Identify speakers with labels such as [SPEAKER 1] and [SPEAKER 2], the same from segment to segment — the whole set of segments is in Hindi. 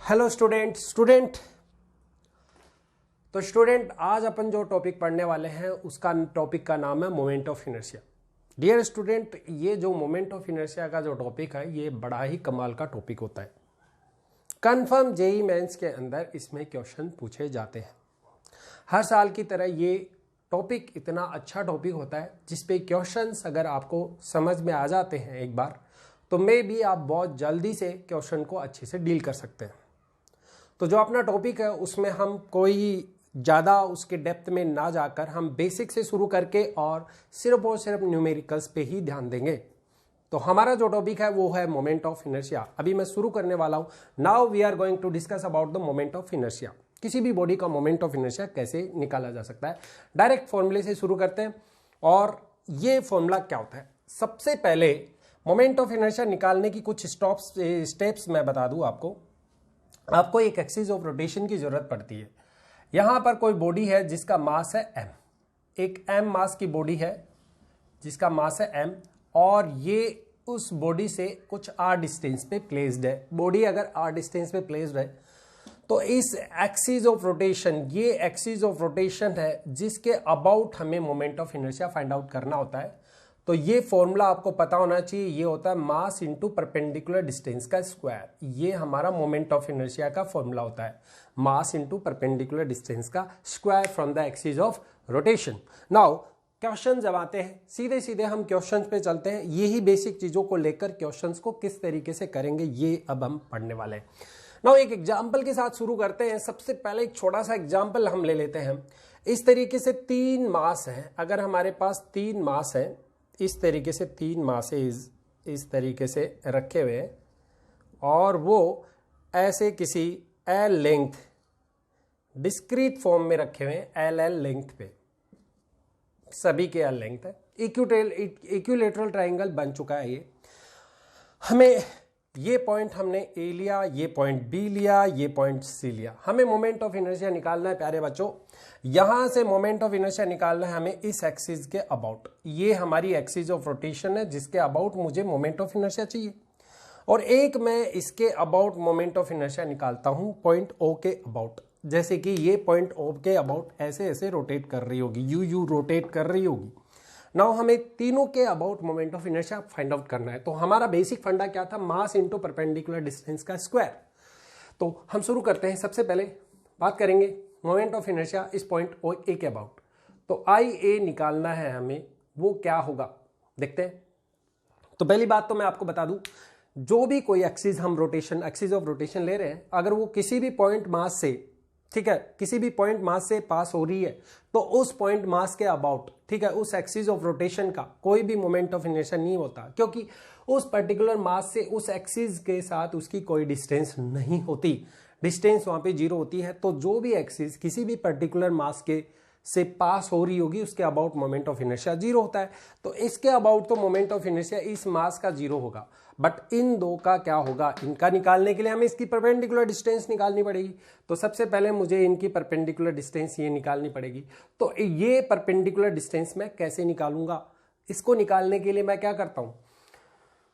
[SPEAKER 1] हेलो स्टूडेंट तो स्टूडेंट आज अपन जो टॉपिक पढ़ने वाले हैं उसका टॉपिक का नाम है moment of inertia. Dear student, ये जो मोमेंट ऑफ इनर्शिया का जो टॉपिक है ये बड़ा ही कमाल का टॉपिक होता है। कंफर्म जेईई मेंस के अंदर इसमें क्वेश्चन पूछे जाते हैं। हर साल की तरह ये टॉपिक इतना अच्छा टॉपिक होता है जिसपे क्वेश्चंस अगर आपको समझ में आ जाते हैं एक बार तो मे भी आप बहुत जल्दी से क्वेश्चन को अच्छे से डील कर सकते हैं। तो जो अपना टॉपिक है उसमें हम कोई ज़्यादा उसके डेप्थ में ना जाकर हम बेसिक से शुरू करके और सिर्फ न्यूमेरिकल्स पे ही ध्यान देंगे। तो हमारा जो टॉपिक है वो है मोमेंट ऑफ इनर्शिया। अभी मैं शुरू करने वाला हूँ। Now we are going to discuss about the moment of inertia. किसी भी बॉडी का मोमेंट ऑफ इनर्शिया कैसे निकाला जा सकता है। डायरेक्ट फॉर्मूले से शुरू करते हैं। और ये फॉर्मूला क्या होता है, सबसे पहले मोमेंट ऑफ इनर्शिया निकालने की कुछ स्टेप्स मैं बता दूं आपको एक एक्सिस ऑफ रोटेशन की जरूरत पड़ती है। यहां पर कोई बॉडी है जिसका मास है m, एक m मास की बॉडी है जिसका मास है m, और ये उस बॉडी से कुछ r डिस्टेंस पे प्लेस्ड है। बॉडी अगर r डिस्टेंस पे प्लेस्ड है तो इस एक्सिस ऑफ रोटेशन, ये एक्सिस ऑफ रोटेशन है जिसके अबाउट हमें moment of inertia find out करना होता है। तो ये फॉर्मूला आपको पता होना चाहिए। ये होता है मास इंटू परपेंडिकुलर डिस्टेंस का स्क्वायर। ये हमारा मोमेंट ऑफ इनर्शिया का फॉर्मूला होता है, मास इंटू परपेंडिकुलर डिस्टेंस का square from the axis of rotation. Now question जब आते हैं सीधे सीधे हम क्वेश्चन पे चलते हैं। यही बेसिक चीजों को लेकर क्वेश्चन को किस तरीके से करेंगे ये अब हम पढ़ने वाले हैं। नाउ एक एग्जाम्पल के साथ शुरू करते हैं। सबसे पहले एक छोटा सा एग्जाम्पल हम ले लेते हैं। इस तरीके से 3 मास हैं। अगर हमारे पास 3 मास है, इस तरीके से 3 मासेज इस तरीके से रखे हुए और वो ऐसे किसी एल लेंथ डिस्क्रीट फॉर्म में रखे हुए हैं, एल लेंथ पे, सभी के एल लेंथ है। इक्विलेटरल ट्राइंगल बन चुका है। ये हमें ये पॉइंट हमने ए लिया, ये पॉइंट बी लिया, ये पॉइंट सी लिया। हमें मोमेंट ऑफ इनर्शिया निकालना है प्यारे बच्चों। यहां से मोमेंट ऑफ इनर्शिया निकालना है हमें इस एक्सिस के अबाउट। ये हमारी एक्सिस ऑफ रोटेशन है जिसके अबाउट मुझे मोमेंट ऑफ इनर्शिया चाहिए। और एक मैं इसके अबाउट मोमेंट ऑफ इनर्शिया निकालता हूं पॉइंट ओ के अबाउट। जैसे कि ये पॉइंट ओ के अबाउट ऐसे ऐसे रोटेट कर रही होगी, यू रोटेट कर रही होगी। नाउ हमें तीनों के about moment of inertia find out करना है। तो हमारा बेसिक फंडा क्या था, मास इंटू परपेंडिकुलर डिस्टेंस का स्क्वायर। तो हम शुरू करते हैं। सबसे पहले बात करेंगे मोमेंट ऑफ इनर्शिया इस पॉइंट ओ ए के अबाउट। तो आई ए निकालना है हमें, वो क्या होगा देखते हैं। तो पहली बात तो मैं आपको बता दूं, जो भी कोई एक्सिस हम रोटेशन, एक्सिस ऑफ रोटेशन ले रहे हैं, अगर वो किसी भी पॉइंट मास से, ठीक है, किसी भी पॉइंट मास से पास हो रही है तो उस पॉइंट मास के अबाउट, ठीक है, उस एक्सिस ऑफ रोटेशन का कोई भी मोमेंट ऑफ इनर्शिया नहीं होता, क्योंकि उस पर्टिकुलर मास से उस एक्सिस के साथ उसकी कोई डिस्टेंस नहीं होती। डिस्टेंस वहां पे 0 होती है। तो जो भी एक्सिस किसी भी पर्टिकुलर मास के से पास हो रही होगी उसके अबाउट मोमेंट ऑफ इनर्शिया 0 होता है। तो इसके अबाउट तो मोमेंट ऑफ इनर्शिया इस मास का 0 होगा, बट इन दो का क्या होगा, इनका निकालने के लिए हमें इसकी परपेंडिकुलर डिस्टेंस निकालनी पड़ेगी। तो सबसे पहले मुझे इनकी परपेंडिकुलर डिस्टेंस ये निकालनी पड़ेगी। तो ये परपेंडिकुलर डिस्टेंस मैं कैसे निकालूंगा, इसको निकालने के लिए मैं क्या करता हूं,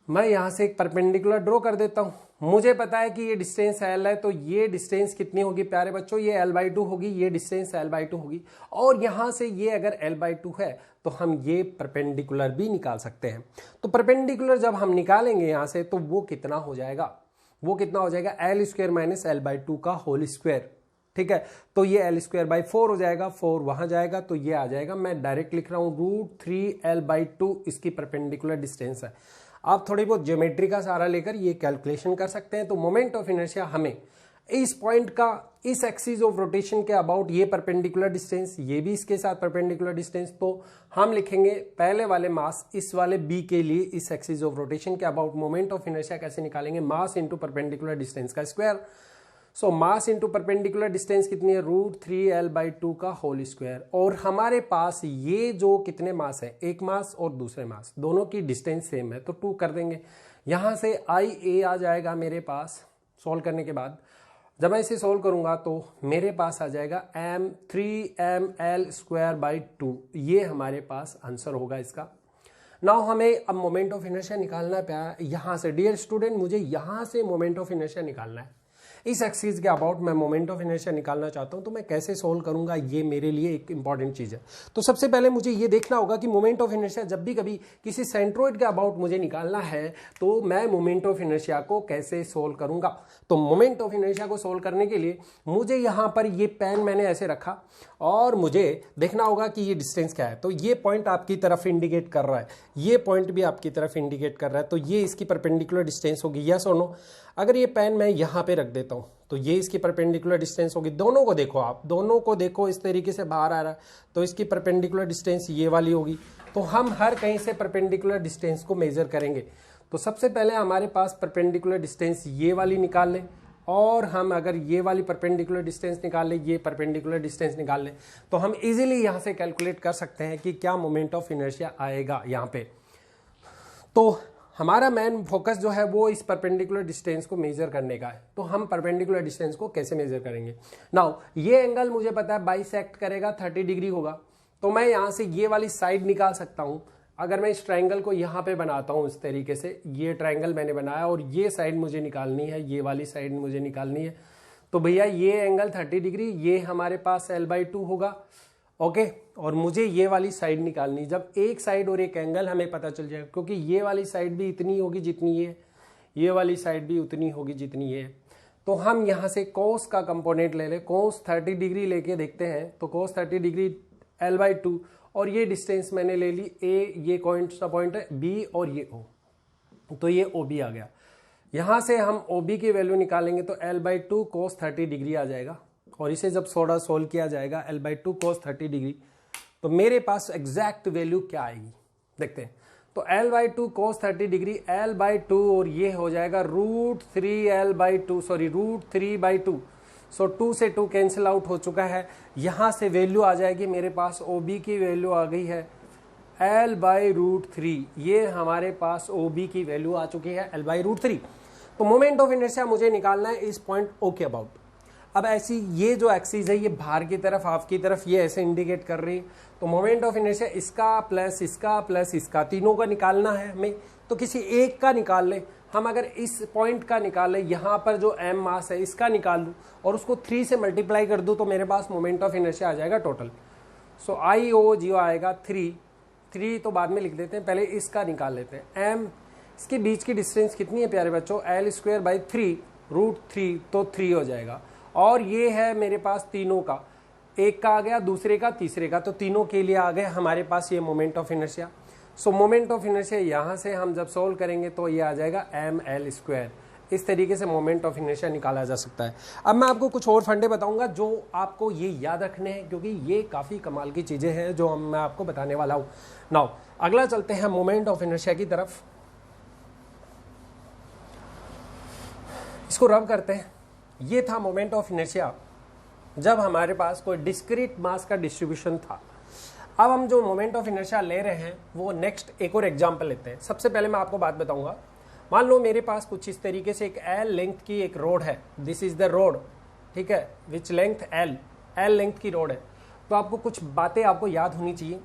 [SPEAKER 1] मैं यहां से एक परपेंडिकुलर ड्रॉ कर देता हूं। मुझे पता है कि ये डिस्टेंस L है, तो ये डिस्टेंस कितनी होगी प्यारे बच्चों, ये L/2 होगी, ये डिस्टेंस L/2 होगी। और यहां से ये अगर L/2 है तो हम ये परपेंडिकुलर भी निकाल सकते हैं। तो परपेंडिकुलर जब हम निकालेंगे यहां से तो वो कितना हो जाएगा, वो कितना हो जाएगा, L² माइनस L/2 का होल स्क्वायर। ठीक है, तो ये L²/4 हो जाएगा, 4 वहां जाएगा तो ये आ जाएगा। मैं डायरेक्ट लिख रहा हूं √3L/2 इसकी परपेंडिकुलर डिस्टेंस है। आप थोड़ी बहुत ज्योमेट्री का सहारा लेकर ये कैलकुलेशन कर सकते हैं। तो मोमेंट ऑफ इनर्शिया हमें इस पॉइंट का, इस एक्सिस ऑफ रोटेशन के अबाउट ये परपेंडिकुलर डिस्टेंस, ये भी इसके साथ परपेंडिकुलर डिस्टेंस, तो हम लिखेंगे पहले वाले मास इस वाले बी के लिए इस एक्सिस ऑफ रोटेशन के अबाउट मोमेंट ऑफ इनर्शिया कैसे निकालेंगे, मास इंटू परपेंडिकुलर डिस्टेंस का स्क्वायर। सो मास इंटू परपेंडिकुलर डिस्टेंस कितनी है, √3L/2 का होल स्क्वायर। और हमारे पास ये जो कितने मास है, एक मास और दूसरे मास, दोनों की डिस्टेंस सेम है तो 2 कर देंगे। यहां से IA आ जाएगा मेरे पास। सॉल्व करने के बाद जब मैं इसे सॉल्व करूंगा तो मेरे पास आ जाएगा M3mL²/2। ये हमारे पास आंसर होगा इसका। नाउ हमें अब मोमेंट ऑफ इनर्शिया निकालना है। यहां से डियर स्टूडेंट, मुझे यहां से मोमेंट ऑफ इनर्शिया निकालना है। इस एक्सिस के अबाउट मैं मोमेंट ऑफ इनर्शिया निकालना चाहता हूं, तो मैं कैसे सोल्व करूंगा, ये मेरे लिए एक इंपॉर्टेंट चीज़ है। तो सबसे पहले मुझे ये देखना होगा कि मोमेंट ऑफ इनर्शिया जब भी कभी किसी सेंट्रोइड के अबाउट मुझे निकालना है तो मैं मोमेंट ऑफ इनर्शिया को कैसे सोल्व करूंगा। तो मोमेंट ऑफ इनर्शिया को सोल्व करने के लिए मुझे यहाँ पर ये पेन मैंने ऐसे रखा और मुझे देखना होगा कि ये डिस्टेंस क्या है। तो ये पॉइंट आपकी तरफ इंडिकेट कर रहा है, ये पॉइंट भी आपकी तरफ इंडिकेट कर रहा है, तो ये इसकी परपेंडिकुलर डिस्टेंस होगी, यस और नो। अगर ये पेन मैं यहाँ पे रख देता हूँ तो ये इसकी परपेंडिकुलर डिस्टेंस होगी। दोनों को देखो, आप दोनों को देखो, इस तरीके से बाहर आ रहा है, तो इसकी परपेंडिकुलर डिस्टेंस ये वाली होगी। तो हम हर कहीं से परपेंडिकुलर डिस्टेंस को मेजर करेंगे। तो सबसे पहले हमारे पास परपेंडिकुलर डिस्टेंस ये वाली निकाल लें, और हम अगर ये वाली परपेंडिकुलर डिस्टेंस निकाल लें, ये परपेंडिकुलर डिस्टेंस निकाल लें, तो हम इजीली यहाँ से कैलकुलेट कर सकते हैं कि क्या मोमेंट ऑफ इनर्शिया आएगा यहाँ पे। तो हमारा मेन फोकस जो है वो इस परपेंडिकुलर डिस्टेंस को मेजर करने का है। तो हम परपेंडिकुलर डिस्टेंस को कैसे मेजर करेंगे। नाउ ये एंगल मुझे पता है बाइसेक्ट करेगा 30 डिग्री होगा, तो मैं यहाँ से ये वाली साइड निकाल सकता हूँ। अगर मैं इस ट्रायंगल को यहाँ पे बनाता हूँ इस तरीके से, ये ट्रायंगल मैंने बनाया और ये साइड मुझे निकालनी है, ये वाली साइड मुझे निकालनी है, तो भैया ये एंगल 30 डिग्री, ये हमारे पास L/2 होगा, ओके। और मुझे ये वाली साइड निकालनी, जब एक साइड और एक एंगल हमें पता चल जाएगा, क्योंकि ये वाली साइड भी इतनी होगी जितनी ये वाली साइड भी उतनी होगी जितनी ये। तो हम यहाँ से कोस का कंपोनेंट ले लें, कोस 30 डिग्री लेके देखते हैं। तो कोस 30 डिग्री L/2, और ये डिस्टेंस मैंने ले ली ए, ये कौन सा पॉइंट है बी, और ये ओ, तो ये ओ बी आ गया। यहाँ से हम ओ बी की वैल्यू निकालेंगे तो L/2 कोस 30 डिग्री आ जाएगा, और इसे जब थोड़ा सोल्व किया जाएगा L/2 कोस 30 डिग्री, तो मेरे पास एग्जैक्ट वैल्यू क्या आएगी देखते हैं। तो L/2 कोस 30 डिग्री L/2, और ये हो जाएगा √3 सो 2 से 2 कैंसिल आउट हो चुका है। यहाँ से वैल्यू आ जाएगी मेरे पास, OB की वैल्यू आ गई है L/√3, ये हमारे पास OB की वैल्यू आ चुकी है L/√3। तो मोमेंट ऑफ इनर्शिया मुझे निकालना है इस पॉइंट O के अबाउट। अब ऐसी ये जो एक्सिस है ये बाहर की तरफ, हाफ की तरफ, ये ऐसे इंडिकेट कर रही है। तो मोमेंट ऑफ इनर्शिया इसका प्लस इसका प्लस इसका, तीनों का निकालना है हमें, तो किसी एक का निकाल ले। हम अगर इस पॉइंट का निकाल ले, यहाँ पर जो m मास है इसका निकाल लूँ और उसको 3 से मल्टीप्लाई कर दूँ, तो मेरे पास मोमेंट ऑफ इनर्शिया आ जाएगा टोटल। सो IO0 आएगा 3 तो बाद में लिख देते हैं, पहले इसका निकाल लेते हैं। m इसके बीच की डिस्टेंस कितनी है प्यारे बच्चों, L²/3 √3, तो 3 हो जाएगा। और ये है मेरे पास तीनों का, एक का आ गया, दूसरे का, तीसरे का, तो तीनों के लिए आ गए हमारे पास ये moment of inertia. So moment of inertia यहाँ से हम जब सोल्व करेंगे तो ये आ जाएगा mL²। इस तरीके से मोमेंट ऑफ इनर्शिया निकाला जा सकता है। अब मैं आपको कुछ और फंडे बताऊंगा जो आपको ये याद रखने हैं, क्योंकि ये काफ़ी कमाल की चीज़ें हैं जो मैं आपको बताने वाला हूँ। नाउ अगला चलते हैं मोमेंट ऑफ इनर्शिया की तरफ, इसको रब करते हैं। ये था मोमेंट ऑफ इनर्शिया जब हमारे पास कोई डिस्क्रीट मास का डिस्ट्रीब्यूशन था। अब हम जो मोमेंट ऑफ इनर्शिया ले रहे हैं वो नेक्स्ट एक और एग्जांपल लेते हैं। सबसे पहले मैं आपको बात बताऊंगा, मान लो मेरे पास कुछ इस तरीके से एक L लेंथ की एक रोड है, दिस इज द रोड, ठीक है, विच लेंथ L लेंथ की रोड है। तो आपको कुछ बातें आपको याद होनी चाहिए।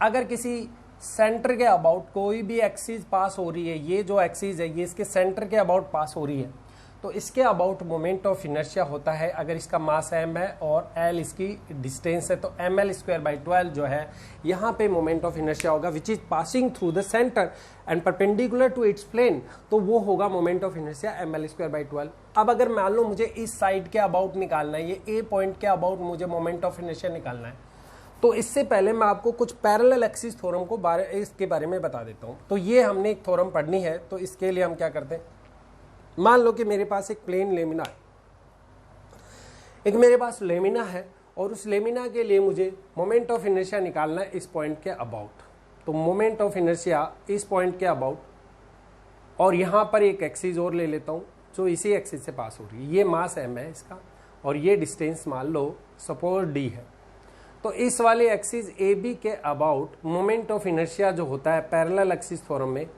[SPEAKER 1] अगर किसी सेंटर के अबाउट कोई भी एक्सिस पास हो रही है, ये जो एक्सिस है ये इसके सेंटर के अबाउट पास हो रही है, तो इसके अबाउट मोमेंट ऑफ इनर्शिया होता है। अगर इसका मास m है और l इसकी डिस्टेंस है, तो mL²/12 जो है यहाँ पे मोमेंट ऑफ इनर्शिया होगा, which is passing through the centre and perpendicular to its plane, तो वो होगा मोमेंट ऑफ इनर्शिया mL²/12। अब अगर मान लो मुझे इस साइड के अबाउट निकालना है, ये A पॉइंट के अबाउट मुझे मोमेंट ऑफ इनर्शिया निकालना है, तो इससे पहले मैं आपको कुछ पैरेलल एक्सिस थ्योरम को इसके बारे में बता देता हूँ। तो ये हमने एक थ्योरम पढ़नी है, तो इसके लिए हम क्या करते हैं, मान लो कि मेरे पास एक प्लेन लेमिना है, एक मेरे पास लेमिना है, और उस लेमिना के लिए मुझे मोमेंट ऑफ इनर्शिया निकालना है इस पॉइंट के अबाउट। तो मोमेंट ऑफ इनर्शिया इस पॉइंट के अबाउट, और यहाँ पर एक एक्सिस और ले लेता हूँ जो इसी एक्सिस से पास हो रही है। ये मास m है इसका, और ये डिस्टेंस मान लो सपोज d है। तो इस वाले एक्सिस AB के अबाउट मोमेंट ऑफ इनर्शिया जो होता है पैरेलल एक्सिस थ्योरम में,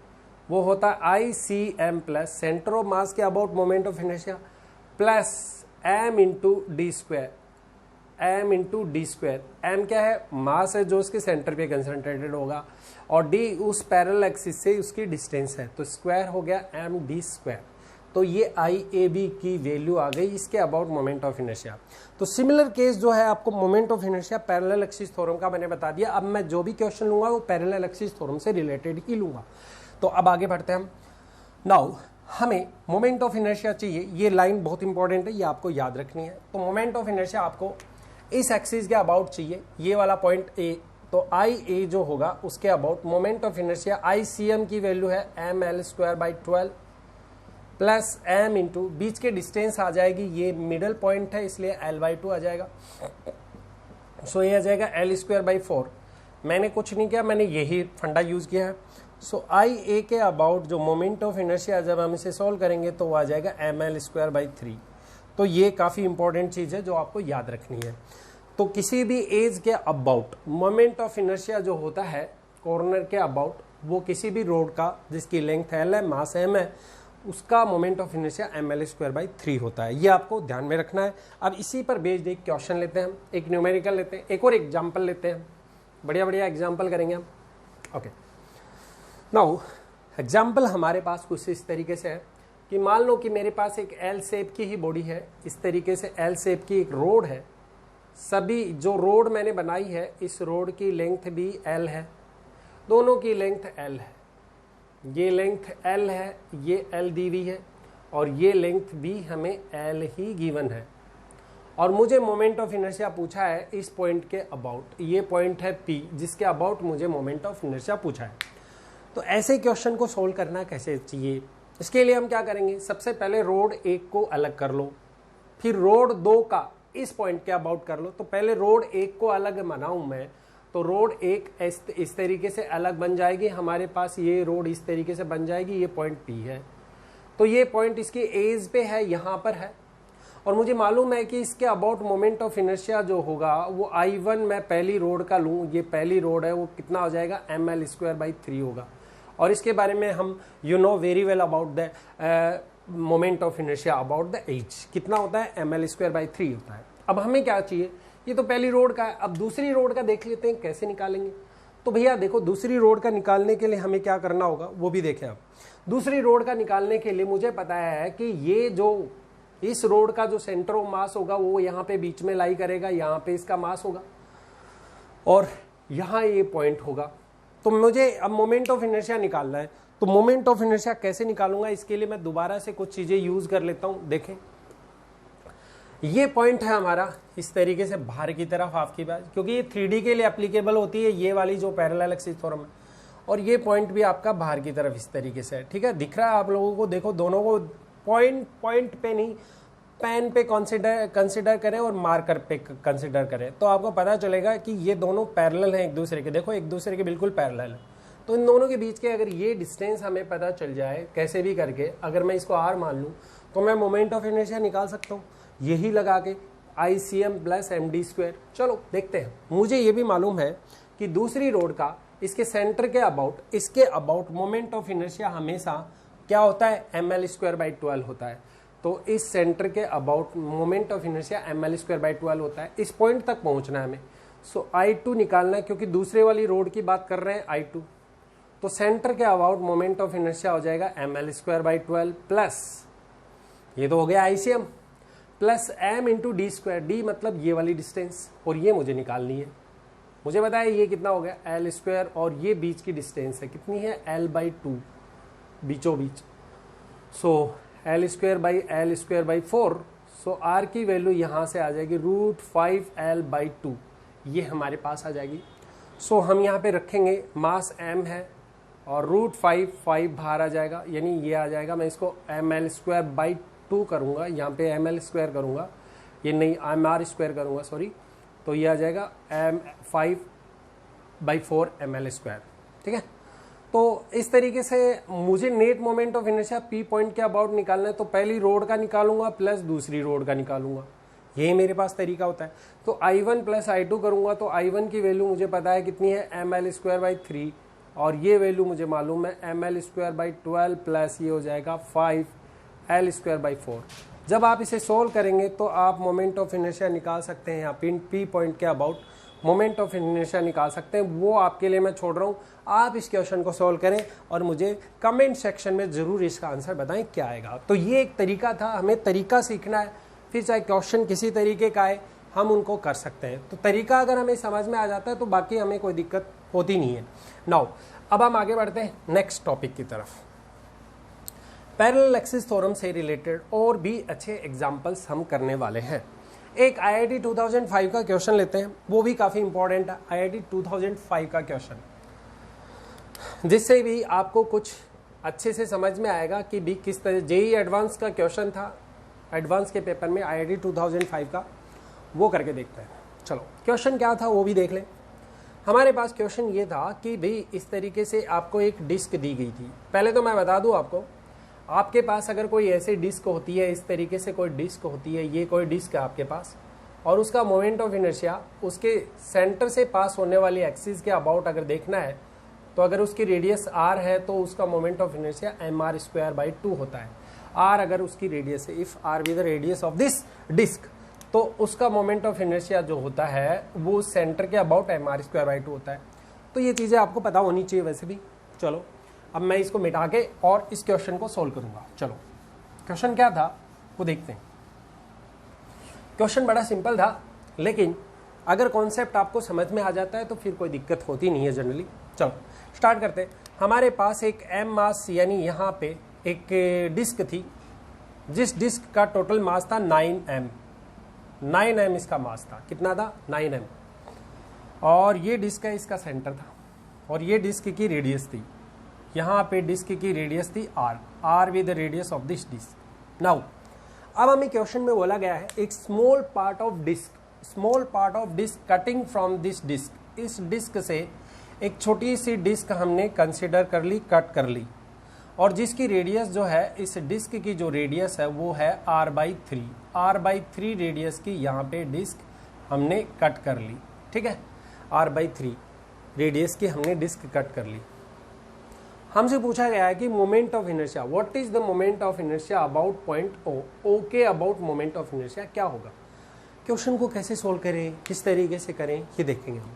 [SPEAKER 1] वो होता है ICM plus centre of mass के about moment of inertia plus m into d square. m क्या है, मास है जो उसके सेंटर पे कंसंट्रेटेड होगा, और d उस पैरेलल एक्सिस से उसकी डिस्टेंस है, तो स्क्वायर हो गया md²। तो ये IAB की वैल्यू आ गई इसके अबाउट मोमेंट ऑफ इनर्शिया। तो सिमिलर केस जो है आपको moment of inertia parallel axis theorem का मैंने बता दिया। अब मैं जो भी क्वेश्चन लूंगा वो पैरेलल एक्सिस थ्योरम से रिलेटेड ही लूंगा। तो अब आगे बढ़ते हैं हम। नाउ हमें मोमेंट ऑफ इनर्शिया चाहिए, ये लाइन बहुत इंपॉर्टेंट है, ये आपको याद रखनी है। तो मोमेंट ऑफ इनर्शिया आपको इस एक्सिस के अबाउट चाहिए, ये वाला पॉइंट ए। तो IA जो होगा उसके about moment of inertia ICM की वैल्यू है mL²/12 प्लस m इंटू बीच के डिस्टेंस आ जाएगी, ये मिडल पॉइंट है इसलिए L/2 आ जाएगा। सो ये आ जाएगा L²/4। मैंने कुछ नहीं किया, मैंने यही फंडा यूज किया है। सो IA के अबाउट जो मोमेंट ऑफ इनर्शिया जब हम इसे सॉल्व करेंगे तो वो आ जाएगा mL²/3। तो ये काफ़ी इंपॉर्टेंट चीज़ है जो आपको याद रखनी है। तो किसी भी एज के अबाउट मोमेंट ऑफ इनर्शिया जो होता है कॉर्नर के अबाउट, वो किसी भी रोड का जिसकी लेंथ L है, मास m है, उसका मोमेंट ऑफ इनर्शिया mL²/3 होता है। ये आपको ध्यान में रखना है। अब इसी पर बेस्ड एक क्वेश्चन लेते हैं हम, एक न्यूमेरिकल लेते हैं, एक और एग्जाम्पल लेते हैं, बढ़िया बढ़िया एग्जाम्पल करेंगे हम। ओके, नाउ एग्जाम्पल हमारे पास कुछ इस तरीके से है कि मान लो कि मेरे पास एक L शेप की ही बॉडी है, इस तरीके से L शेप की एक रोड है। सभी जो रोड मैंने बनाई है इस रोड की लेंथ भी L है, दोनों की लेंथ L है, ये लेंथ L है, ये L दी हुई है और ये लेंथ भी हमें L ही गिवन है। और मुझे मोमेंट ऑफ इनर्शिया पूछा है इस पॉइंट के अबाउट, ये पॉइंट है P जिसके अबाउट मुझे मोमेंट ऑफ इनर्शिया पूछा है। तो ऐसे क्वेश्चन को सोल्व करना कैसे चाहिए, इसके लिए हम क्या करेंगे, सबसे पहले रोड 1 को अलग कर लो, फिर रोड 2 का इस पॉइंट के अबाउट कर लो। तो पहले रोड 1 को अलग बनाऊं मैं, तो रोड 1 इस तरीके से अलग बन जाएगी, हमारे पास ये रोड इस तरीके से बन जाएगी, ये पॉइंट P है। तो ये पॉइंट इसकी एज पे है, यहाँ पर है, और मुझे मालूम है कि इसके अबाउट मोमेंट ऑफ इनर्शिया जो होगा वो I1 मैं पहली रोड का लूँ, ये पहली रोड है, वो कितना हो जाएगा mL²/3 होगा। और इसके बारे में हम you know very well about the moment of inertia about the edge, कितना होता है mL²/3 होता है। अब हमें क्या चाहिए, ये तो पहली रोड का है, अब दूसरी रोड का देख लेते हैं कैसे निकालेंगे। तो भैया देखो, दूसरी रोड का निकालने के लिए हमें क्या करना होगा वो भी देखें आप। दूसरी रोड का निकालने के लिए मुझे पता है कि ये जो इस रोड का जो सेंटर ऑफ मास होगा वो यहाँ पे बीच में लाई करेगा, यहाँ पे इसका मास होगा और यहाँ ये पॉइंट होगा। तो मुझे अब मोमेंट ऑफ इनर्शिया निकालना है, तो मोमेंट ऑफ इनर्शिया कैसे निकालूंगा, इसके लिए मैं दोबारा से कुछ चीजें यूज कर लेता हूं। देखें, ये पॉइंट है हमारा इस तरीके से बाहर की तरफ आपकी बात, क्योंकि ये 3D के लिए एप्लीकेबल होती है ये वाली जो पैरेलल एक्सिस थ्योरम है, और ये पॉइंट भी आपका बाहर की तरफ इस तरीके से है। ठीक है, दिख रहा है आप लोगों को, देखो दोनों को पॉइंट पे नहीं, पेन पे कंसिडर करें और मार्कर पे कंसिडर करें, तो आपको पता चलेगा कि ये दोनों पैरेलल हैं एक दूसरे के। देखो एक दूसरे के बिल्कुल पैरेलल है। तो इन दोनों के बीच के अगर ये डिस्टेंस हमें पता चल जाए कैसे भी करके, अगर मैं इसको R मान लूँ तो मैं मोमेंट ऑफ इनर्शिया निकाल सकता हूँ यही लगा के, ICM + md²। चलो देखते हैं। मुझे ये भी मालूम है कि दूसरी रोड का इसके सेंटर के अबाउट, इसके अबाउट मोमेंट ऑफ इनर्शिया हमेशा क्या होता है mL²/12 होता है। तो इस सेंटर के about moment of inertia mL²/12 होता है। इस पॉइंट तक पहुंचना है हमें। सो I2 निकालना है, क्योंकि दूसरे वाली रोड की बात कर रहे हैं I2। तो सेंटर के अबाउट मोमेंट ऑफ इनर्शिया हो जाएगा mL²/12 प्लस, ये तो हो गया ICM, plus m into d²। d मतलब ये वाली डिस्टेंस, और ये मुझे निकालनी है। मुझे बताया ये कितना हो गया L², और ये बीच की डिस्टेंस है कितनी है L/2 बीचों बीच। सो L²/L²/4। सो R की वैल्यू यहाँ से आ जाएगी √5L/2, ये हमारे पास आ जाएगी। सो हम यहाँ पे रखेंगे मास m है और √5 बाहर आ जाएगा, यानी ये आ जाएगा। मैं इसको mL²/2 करूँगा, यहाँ पे mL² करूँगा, ये नहीं mR² करूँगा, सॉरी। तो ये आ जाएगा 5/4 mL²। ठीक है, तो इस तरीके से मुझे net moment of inertia P point के अबाउट निकालना है। तो पहली रोड का निकालूंगा प्लस दूसरी रोड का निकालूंगा, यही मेरे पास तरीका होता है। तो I1 + I2 करूंगा, तो I1 की वैल्यू मुझे पता है कितनी है mL²/3, और ये वैल्यू मुझे मालूम है mL²/12 प्लस ये हो जाएगा 5L²/4। जब आप इसे सोल्व करेंगे तो आप मोमेंट ऑफ इनर्शिया निकाल सकते हैं यहाँ P पॉइंट के अबाउट मोमेंट ऑफ इनर्शिया निकाल सकते हैं, वो आपके लिए मैं छोड़ रहा हूँ। आप इस क्वेश्चन को सॉल्व करें और मुझे कमेंट सेक्शन में ज़रूर इसका आंसर बताएं क्या आएगा। तो ये एक तरीका था, हमें तरीका सीखना है, फिर चाहे क्वेश्चन किसी तरीके का आए हम उनको कर सकते हैं। तो तरीका अगर हमें समझ में आ जाता है तो बाकी हमें कोई दिक्कत होती नहीं है। नाउ अब हम आगे बढ़ते हैं नेक्स्ट टॉपिक की तरफ। पैरेलल एक्सिस थ्योरम से रिलेटेड और भी अच्छे एग्जाम्पल्स हम करने वाले हैं। एक IIT 2005 का क्वेश्चन लेते हैं, वो भी काफ़ी इंपॉर्टेंट है, IIT 2005 का क्वेश्चन, जिससे भी आपको कुछ अच्छे से समझ में आएगा कि भी किस तरह। JEE एडवांस का क्वेश्चन था, एडवांस के पेपर में IIT 2005 का, वो करके देखते हैं। चलो क्वेश्चन क्या था वो भी देख लें। हमारे पास क्वेश्चन ये था कि भाई इस तरीके से आपको एक डिस्क दी गई थी। पहले तो मैं बता दूं आपको, आपके पास अगर कोई ऐसी डिस्क होती है, इस तरीके से कोई डिस्क होती है, ये कोई डिस्क है आपके पास, और उसका मोमेंट ऑफ इनर्शिया उसके सेंटर से पास होने वाली एक्सिस के अबाउट अगर देखना है, तो अगर उसकी रेडियस r है तो उसका मोमेंट ऑफ इनर्शिया mr²/2 होता है। r अगर उसकी रेडियस है, if r be the radius of this disc, तो उसका मोमेंट ऑफ इनर्शिया जो होता है वो सेंटर के अबाउट mr²/2 होता है। तो ये चीज़ें आपको पता होनी चाहिए वैसे भी। चलो अब मैं इसको मिटा के और इस क्वेश्चन को सोल्व करूंगा। चलो क्वेश्चन क्या था वो देखते हैं। क्वेश्चन बड़ा सिंपल था, लेकिन अगर कॉन्सेप्ट आपको समझ में आ जाता है तो फिर कोई दिक्कत होती नहीं है जनरली। चलो स्टार्ट करते हैं। हमारे पास एक m मास यानी यहाँ पे एक डिस्क थी, जिस डिस्क का टोटल मास था 9m इसका मास था। कितना था? 9m। और ये डिस्क है, इसका सेंटर था, और ये डिस्क की रेडियस थी, यहाँ पे डिस्क की रेडियस थी r with the radius of this disc. Now अब हमें क्वेश्चन में बोला गया है एक small part of disc cutting from this disc. इस डिस्क से एक छोटी सी डिस्क हमने कंसिडर कर ली, कट कर ली, और जिसकी रेडियस जो है, इस डिस्क की जो रेडियस है वो है r/3 रेडियस की यहाँ पे डिस्क हमने कट कर ली। ठीक है, r/3 रेडियस की हमने डिस्क कट कर ली। हमसे पूछा गया है कि moment of inertia, what is the moment of inertia about point O के अबाउट मोमेंट ऑफ इनर्शिया क्या होगा। क्वेश्चन को कैसे सोल्व करें, किस तरीके से करें, ये देखेंगे हम।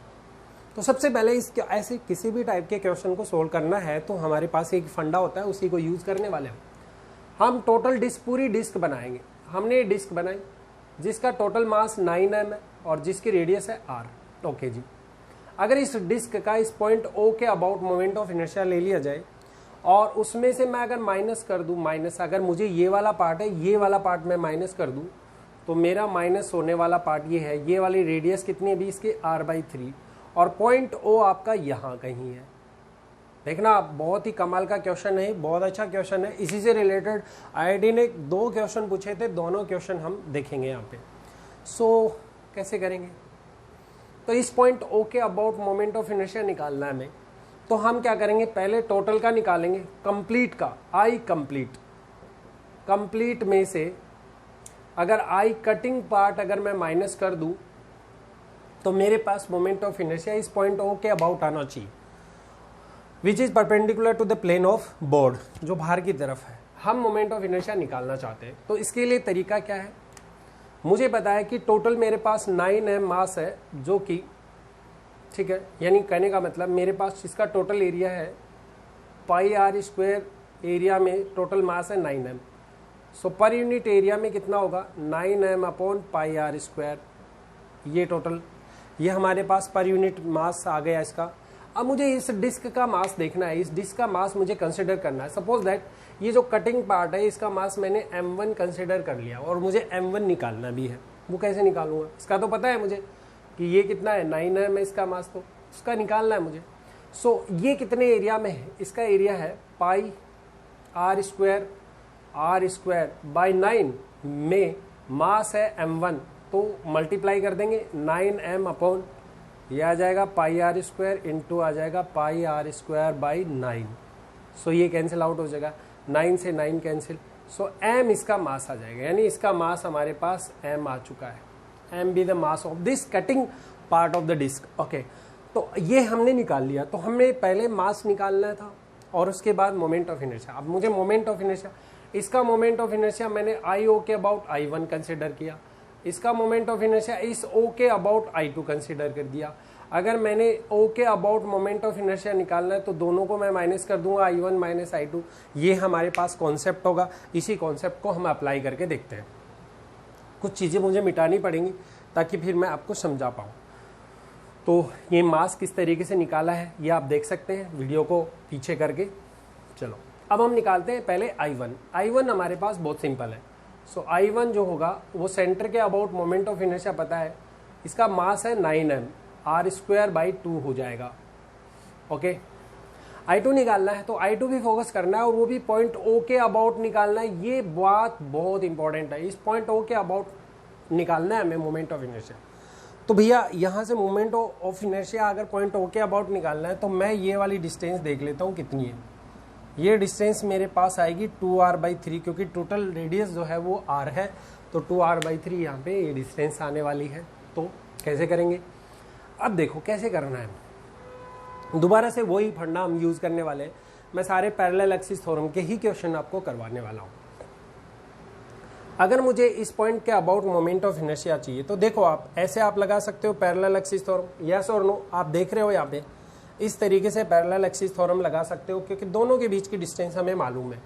[SPEAKER 1] तो सबसे पहले इस ऐसे किसी भी टाइप के क्वेश्चन को सोल्व करना है तो हमारे पास एक फंडा होता है, उसी को यूज करने वाले हम टोटल डिस्क, पूरी डिस्क बनाएंगे। हमने डिस्क बनाई जिसका टोटल मास 9m है और जिसकी रेडियस है r। ओके जी, अगर इस डिस्क का इस पॉइंट O के अबाउट मोमेंट ऑफ इनर्शिया ले लिया जाए और उसमें से मैं अगर माइनस कर दूं, माइनस अगर मुझे ये वाला पार्ट है, ये वाला पार्ट मैं माइनस कर दूं, तो मेरा माइनस होने वाला पार्ट ये है। ये वाली रेडियस कितनी है भी इसकी r/3, और पॉइंट O आपका यहाँ कहीं है। देखना बहुत ही कमाल का क्वेश्चन है, बहुत अच्छा क्वेश्चन है। इसी से रिलेटेड IIT ने 2 क्वेश्चन पूछे थे, दोनों क्वेश्चन हम देखेंगे यहाँ पे। सो कैसे करेंगे, तो इस पॉइंट O के अबाउट मोमेंट ऑफ इनर्शिया निकालना है हमें। तो हम क्या करेंगे, पहले टोटल का निकालेंगे, कंप्लीट का, I कंप्लीट में से अगर I कटिंग पार्ट अगर मैं माइनस कर दूं तो मेरे पास मोमेंट ऑफ इनर्शिया इस पॉइंट O के अबाउट आना चाहिए, which is perpendicular to the plane of board, जो बाहर की तरफ है। हम मोमेंट ऑफ इनर्शिया निकालना चाहते हैं, तो इसके लिए तरीका क्या है, मुझे पता है कि टोटल मेरे पास 9m मास है, जो कि ठीक है, यानी कहने का मतलब मेरे पास इसका टोटल एरिया है πr², एरिया में टोटल मास है 9m। सो पर यूनिट एरिया में कितना होगा, 9m/πr²। ये टोटल, ये हमारे पास पर यूनिट मास आ गया इसका। अब मुझे इस डिस्क का मास देखना है, इस डिस्क का मास मुझे कंसिडर करना है। सपोज दैट ये जो कटिंग पार्ट है इसका मास मैंने m1 कंसिडर कर लिया और मुझे m1 निकालना भी है। वो कैसे निकालूंगा, इसका तो पता है मुझे कि ये कितना है, 9m है इसका मास, तो उसका निकालना है मुझे। सो ये कितने एरिया में है, इसका एरिया है πr²/9 में मास है m1, तो मल्टीप्लाई कर देंगे 9m ये आ जाएगा πr² इंटू आ जाएगा πr²/9। सो ये कैंसिल आउट हो जाएगा, 9 से 9 कैंसिल। सो m इसका मास आ जाएगा, यानी इसका मास हमारे पास m आ चुका है। m be the mass of this cutting part of the disc. Okay, तो ये हमने निकाल लिया। तो हमें पहले मास निकालना था और उसके बाद मोमेंट ऑफ इनर्शिया। अब मुझे मोमेंट ऑफ इनर्शिया, इसका मोमेंट ऑफ इनर्शिया मैंने IO के अबाउट I1 कंसिडर किया। इसका मोमेंट ऑफ इनर्शिया इस ओ के अबाउट I2 कंसीडर कर दिया। अगर मैंने ओ के अबाउट मोमेंट ऑफ इनर्शिया निकालना है तो दोनों को मैं माइनस कर दूंगा, I1 माइनस I2। ये हमारे पास कॉन्सेप्ट होगा, इसी कॉन्सेप्ट को हम अप्लाई करके देखते हैं। कुछ चीज़ें मुझे मिटानी पड़ेंगी ताकि फिर मैं आपको समझा पाऊँ। तो ये मास किस तरीके से निकाला है ये आप देख सकते हैं वीडियो को पीछे करके। चलो अब हम निकालते हैं पहले I1। I1 हमारे पास बहुत सिंपल है। सो I1 जो होगा वो सेंटर के अबाउट मोमेंट ऑफ इनर्शिया पता है, इसका मास है 9m, r²/2 हो जाएगा। ओके, I2 निकालना है तो I2 भी फोकस करना है और वो भी पॉइंट O के अबाउट निकालना है। ये बात बहुत इंपॉर्टेंट है, इस पॉइंट O के अबाउट निकालना है हमें मोमेंट ऑफ इनर्शिया। तो भैया यहाँ से मोमेंट ऑफ इनर्शिया अगर पॉइंट O के अबाउट निकालना है तो मैं ये वाली डिस्टेंस देख लेता हूँ कितनी है। ये डिस्टेंस मेरे पास आएगी 2r/3, क्योंकि टोटल रेडियस जो है वो r है, तो 2r/3 यहाँ पे ये डिस्टेंस आने वाली है। तो कैसे करेंगे, अब देखो कैसे करना है। दोबारा से वही फंडा हम यूज़ करने वाले हैं। मैं सारे पैरेलल एक्सिस थ्योरम के ही क्वेश्चन आपको करवाने वाला हूँ। अगर मुझे इस पॉइंट के अबाउट मोमेंट ऑफ इनर्शिया चाहिए तो देखो आप ऐसे आप लगा सकते हो पैरेलल एक्सिस थ्योरम, यस और नो। आप देख रहे हो यहाँ पे इस तरीके से पैरेलल एक्सिस थ्योरम लगा सकते हो, क्योंकि दोनों के बीच की डिस्टेंस हमें मालूम है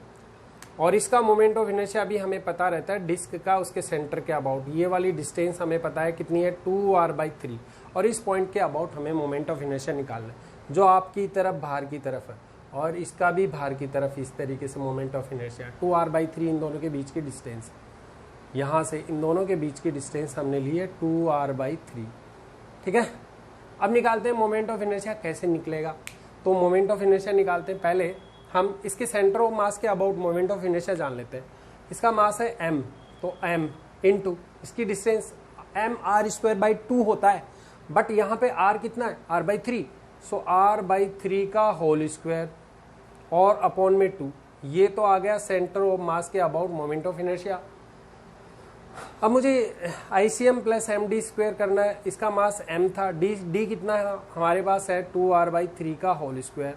[SPEAKER 1] और इसका मोमेंट ऑफ इनर्शिया भी हमें पता रहता है डिस्क का उसके सेंटर के अबाउट। ये वाली डिस्टेंस हमें पता है कितनी है, 2r/3, और इस पॉइंट के अबाउट हमें मोमेंट ऑफ इनर्शिया निकालना है जो आपकी तरफ बाहर की तरफ है और इसका भी बाहर की तरफ। इस तरीके से मोमेंट ऑफ इनर्शिया 2r/3 इन दोनों के बीच की डिस्टेंस, यहाँ से इन दोनों के बीच की डिस्टेंस हमने ली है 2r/3। ठीक है, अब निकालते हैं मोमेंट ऑफ इनर्शिया। कैसे निकलेगा, तो मोमेंट ऑफ इनर्शिया निकालते हैं। पहले हम इसके सेंटर ऑफ मास के अबाउट मोमेंट ऑफ इनर्शिया जान लेते हैं। इसका मास है m, तो m इंटू इसकी डिस्टेंस m r²/2 होता है, बट यहाँ पे r कितना है, r/3। सो r/3 का होल स्क्वायर और अपॉन में 2, ये तो आ गया सेंटर ऑफ मास के अबाउट मोमेंट ऑफ इनर्शिया। अब मुझे ICM प्लस md² करना है। इसका मास m था, d कितना है हमारे पास है 2r/3 का होल स्क्वायर।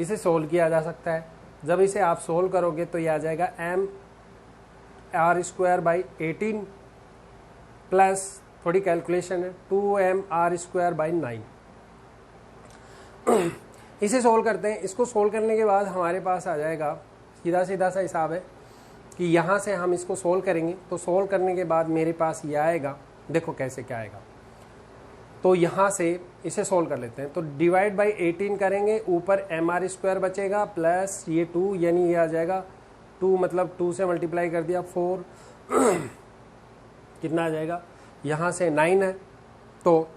[SPEAKER 1] इसे सोल्व किया जा सकता है। जब इसे आप सोल्व करोगे तो ये आ जाएगा m r²/18 प्लस थोड़ी कैलकुलेशन है 2m r²/9। इसे सोल्व करते हैं। इसको सोल्व करने के बाद हमारे पास आ जाएगा, सीधा सीधा सा हिसाब है कि यहाँ से हम इसको सोल्व करेंगे तो सोल्व करने के बाद मेरे पास ये आएगा। देखो कैसे क्या आएगा, तो यहाँ से इसे सोल्व कर लेते हैं। तो डिवाइड बाई 18 करेंगे, ऊपर mr² बचेगा प्लस ये 2, यानी ये आ जाएगा 2, मतलब 2 से मल्टीप्लाई कर दिया 4 कितना आ जाएगा, यहाँ से 9 है। तो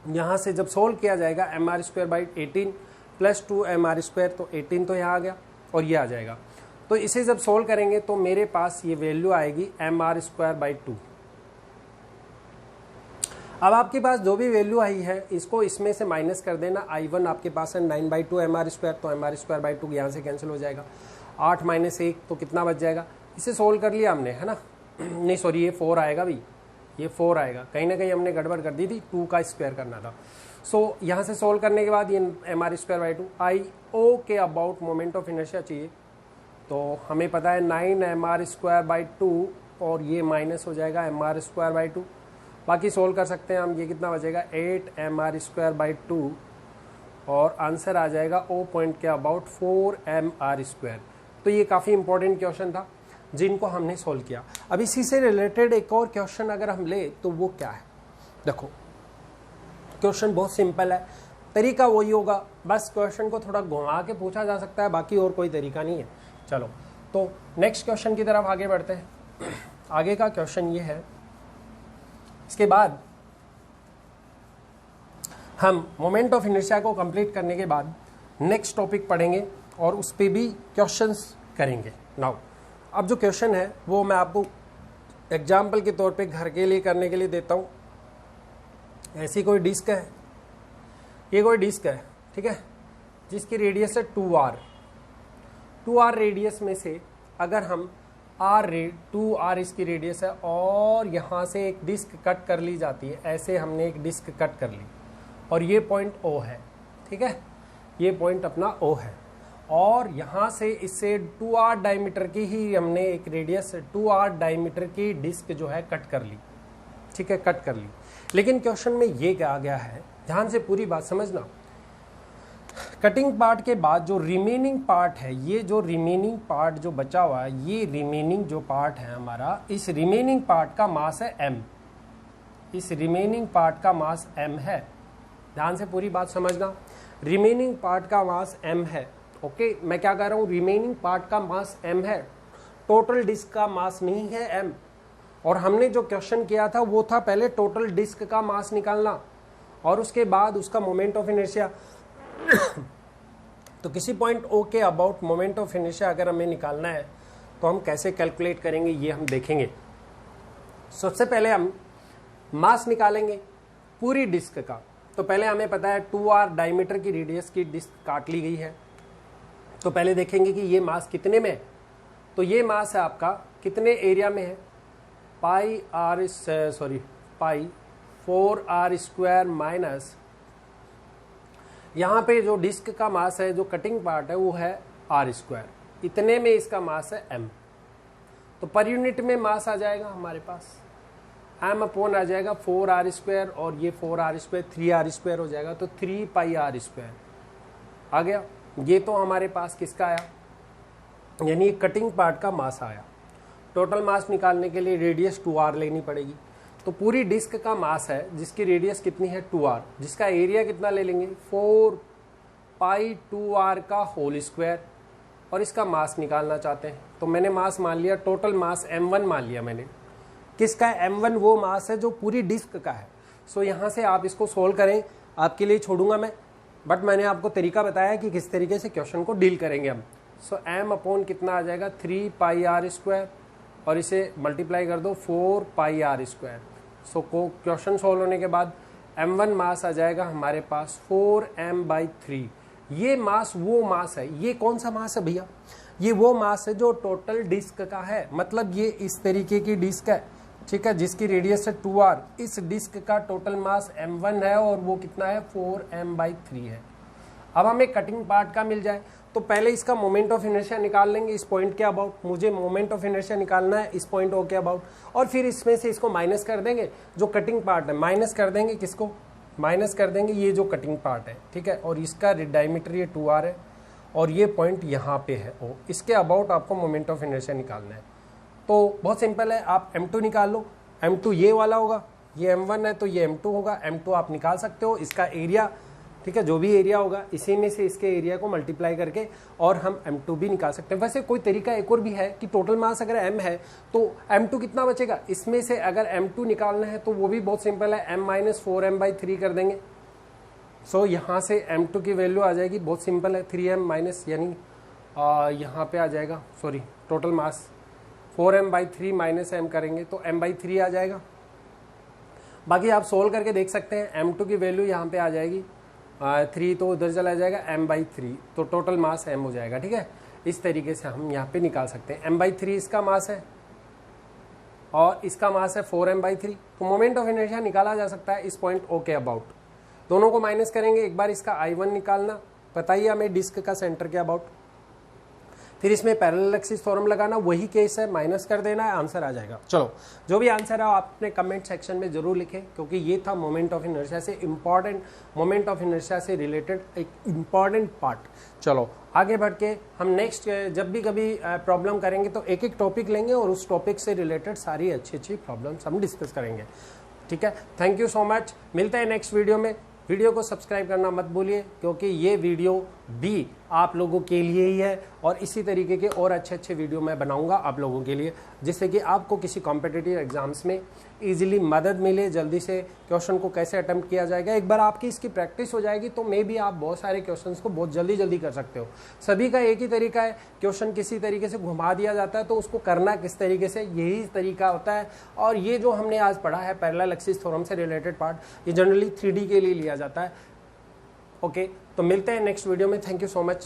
[SPEAKER 1] यहाँ से जब सोल्व किया जाएगा mr²/18 प्लस 2mr², तो 18 तो यहाँ आ गया और ये आ जाएगा। तो इसे जब सोल्व करेंगे तो मेरे पास ये वैल्यू आएगी mr²/2। अब आपके पास जो भी वैल्यू आई है इसको इसमें से माइनस कर देना। I1 आपके पास है 9/2 mr², तो mr²/2 यहाँ से कैंसिल हो जाएगा। 8 - 1 तो कितना बच जाएगा। इसे सोल्व कर लिया हमने, है ना। नहीं सॉरी, ये 4 आएगा भी, ये 4 आएगा। कहीं ना कहीं हमने गड़बड़ कर दी थी, 2 का स्क्वायर करना था। सो यहाँ से सोल्व करने के बाद ये mr²/2 IO के अबाउट मोमेंट ऑफ इनर्शिया चाहिए, तो हमें पता है 9 mr²/2 और ये माइनस हो जाएगा mr²/2। बाकी सोल्व कर सकते हैं हम। ये कितना बचेगा 8 mr²/2 और आंसर आ जाएगा O पॉइंट के अबाउट 4 mr²। तो ये काफ़ी इंपॉर्टेंट क्वेश्चन था जिनको हमने सोल्व किया। अब इसी से रिलेटेड एक और क्वेश्चन अगर हम ले तो वो क्या है, देखो क्वेश्चन बहुत सिंपल है, तरीका वही होगा, बस क्वेश्चन को थोड़ा घुमा के पूछा जा सकता है, बाकी और कोई तरीका नहीं है। चलो तो नेक्स्ट क्वेश्चन की तरफ आगे बढ़ते हैं। आगे का क्वेश्चन ये है, इसके बाद हम मोमेंट ऑफ इनर्शिया को कंप्लीट करने के बाद नेक्स्ट टॉपिक पढ़ेंगे और उस पर भी क्वेश्चंस करेंगे। नाउ अब जो क्वेश्चन है वो मैं आपको एग्जाम्पल के तौर पे घर के लिए करने के लिए देता हूँ। ऐसी कोई डिस्क है, ये कोई डिस्क है, ठीक है, जिसकी रेडियस है 2r रेडियस में से अगर हम 2r इसकी रेडियस है और यहाँ से एक डिस्क कट कर ली जाती है। ऐसे हमने एक डिस्क कट कर ली और ये पॉइंट O है, ठीक है, ये पॉइंट अपना O है और यहाँ से इससे 2r डायमीटर की ही हमने एक रेडियस 2r डायमीटर की डिस्क जो है कट कर ली, ठीक है, कट कर ली। लेकिन क्वेश्चन में ये क्या आ गया है, ध्यान से पूरी बात समझना। कटिंग पार्ट के बाद जो रिमेनिंग पार्ट है, ये जो रिमेनिंग पार्ट जो बचा हुआ है, ये रिमेनिंग जो पार्ट है हमारा, इस रिमेनिंग पार्ट का मास है m। इस रिमेनिंग पार्ट का मास m है। ध्यान से पूरी बात समझना, रिमेनिंग पार्ट का मास m है। ओके, मैं क्या कह रहा हूँ, रिमेनिंग पार्ट का मास m है, टोटल डिस्क का मास नहीं है m। और हमने जो क्वेश्चन किया था वो था पहले टोटल डिस्क का मास निकालना और उसके बाद उसका मोमेंट ऑफ इनर्शिया। तो किसी पॉइंट ओ के अबाउट मोमेंट ऑफ इनर्शिया अगर हमें निकालना है तो हम कैसे कैलकुलेट करेंगे ये हम देखेंगे। सबसे पहले हम मास निकालेंगे पूरी डिस्क का। तो पहले हमें पता है 2r डायमीटर की रेडियस की डिस्क काट ली गई है। तो पहले देखेंगे कि ये मास कितने में है। तो ये मास है आपका कितने एरिया में है, पाई 4r स्क्वायर माइनस यहाँ पे जो डिस्क का मास है, जो कटिंग पार्ट है वो है r स्क्वायर, इतने में इसका मास है m। तो पर यूनिट में मास आ जाएगा हमारे पास m अपॉन आ जाएगा 4r स्क्वायर और ये 4r स्क्वायर 3r स्क्वायर हो जाएगा, तो 3 पाई r स्क्वायर आ गया। ये तो हमारे पास किसका आया, यानी कटिंग पार्ट का मास आया। टोटल मास निकालने के लिए रेडियस 2r लेनी पड़ेगी। तो पूरी डिस्क का मास है जिसकी रेडियस कितनी है 2r, जिसका एरिया कितना ले लेंगे 4 पाई 2r का होल स्क्वायर, और इसका मास निकालना चाहते हैं। तो मैंने मास मान लिया, टोटल मास m1 मान लिया मैंने। किसका है m1, वो मास है जो पूरी डिस्क का है। सो यहाँ से आप इसको सोल्व करें, आपके लिए छोड़ूंगा मैं, बट मैंने आपको तरीका बताया कि किस तरीके से क्वेश्चन को डील करेंगे हम। सो m अपॉन कितना आ जाएगा 3 पाई r स्क्वायर और इसे मल्टीप्लाई कर दो 4 पाई r स्क्वायर। सो को क्वेश्चन सोल्व होने के बाद m1 मास आ जाएगा हमारे पास 4m/3। ये मास वो मास है, ये कौन सा मास है भैया, ये वो मास है जो टोटल डिस्क का है। मतलब ये इस तरीके की डिस्क है, ठीक है, जिसकी रेडियस है 2r। इस डिस्क का टोटल मास m1 है और वो कितना है 4m/3 है। अब हमें कटिंग पार्ट का मिल जाए तो पहले इसका मोमेंट ऑफ इनर्शिया निकाल लेंगे इस पॉइंट के अबाउट। मुझे मोमेंट ऑफ इनर्शिया निकालना है इस पॉइंट ओ के अबाउट, और फिर इसमें से इसको माइनस कर देंगे, जो कटिंग पार्ट है माइनस कर देंगे, किसको माइनस कर देंगे, ये जो कटिंग पार्ट है, ठीक है। और इसका डायमीटर ये 2r है और ये पॉइंट यहाँ पे है ओ, इसके अबाउट आपको मोमेंट ऑफ इनर्शिया निकालना है। तो बहुत सिंपल है, आप m2 निकाल लो। m2 ये वाला होगा, ये m1 है तो ये m2 होगा। m2 आप निकाल सकते हो, इसका एरिया, ठीक है, जो भी एरिया होगा इसी में से इसके एरिया को मल्टीप्लाई करके और हम m2 भी निकाल सकते हैं। वैसे कोई तरीका एक और भी है कि टोटल मास अगर m है तो m2 कितना बचेगा, इसमें से अगर m2 निकालना है तो वो भी बहुत सिंपल है, m-4m/3 कर देंगे। सो यहाँ से m2 की वैल्यू आ जाएगी, बहुत सिंपल है, 3m माइनस, यानी यहाँ पे आ जाएगा, sorry total mass 4m/3 minus m करेंगे तो m/3 आ जाएगा। बाकी आप सोल्व करके देख सकते हैं, m2 की वैल्यू यहाँ पे आ जाएगी 3 तो उधर चला जाएगा m/3, तो टोटल मास m हो जाएगा, ठीक है। इस तरीके से हम यहाँ पे निकाल सकते हैं। m/3 इसका मास है और इसका मास है 4m/3। तो मोमेंट ऑफ इनर्शिया निकाला जा सकता है इस पॉइंट ओ के अबाउट। दोनों को माइनस करेंगे, एक बार इसका I1 निकालना, बताइए हमें डिस्क का सेंटर के अबाउट, फिर इसमें पैरेलल एक्सिस थ्योरम लगाना, वही केस है, माइनस कर देना है, आंसर आ जाएगा। चलो, जो भी आंसर है आप अपने कमेंट सेक्शन में जरूर लिखें, क्योंकि ये था मोमेंट ऑफ इनर्शिया से इम्पॉर्टेंट, मोमेंट ऑफ इनर्शिया से रिलेटेड एक इम्पॉर्टेंट पार्ट। चलो आगे बढ़ के हम नेक्स्ट जब भी कभी प्रॉब्लम करेंगे तो एक एक टॉपिक लेंगे और उस टॉपिक से रिलेटेड सारी अच्छी अच्छी प्रॉब्लम्स हम डिस्कस करेंगे, ठीक है। थैंक यू सो मच, मिलते हैं नेक्स्ट वीडियो में। वीडियो को सब्सक्राइब करना मत भूलिए, क्योंकि ये वीडियो भी आप लोगों के लिए ही है और इसी तरीके के और अच्छे अच्छे वीडियो मैं बनाऊंगा आप लोगों के लिए, जिससे कि आपको किसी कॉम्पिटिटिव एग्जाम्स में इजीली मदद मिले, जल्दी से क्वेश्चन को कैसे अटेम्प्ट किया जाएगा। एक बार आपकी इसकी प्रैक्टिस हो जाएगी तो मे भी आप बहुत सारे क्वेश्चंस को बहुत जल्दी कर सकते हो। सभी का एक ही तरीका है, क्वेश्चन किसी तरीके से घुमा दिया जाता है तो उसको करना किस तरीके से, यही तरीका होता है। और ये जो हमने आज पढ़ा है पैरेलल एक्सिस थ्योरम से रिलेटेड पार्ट, ये जनरली 3D के लिए लिया जाता है। ओके, तो मिलते हैं नेक्स्ट वीडियो में। Thank you so much.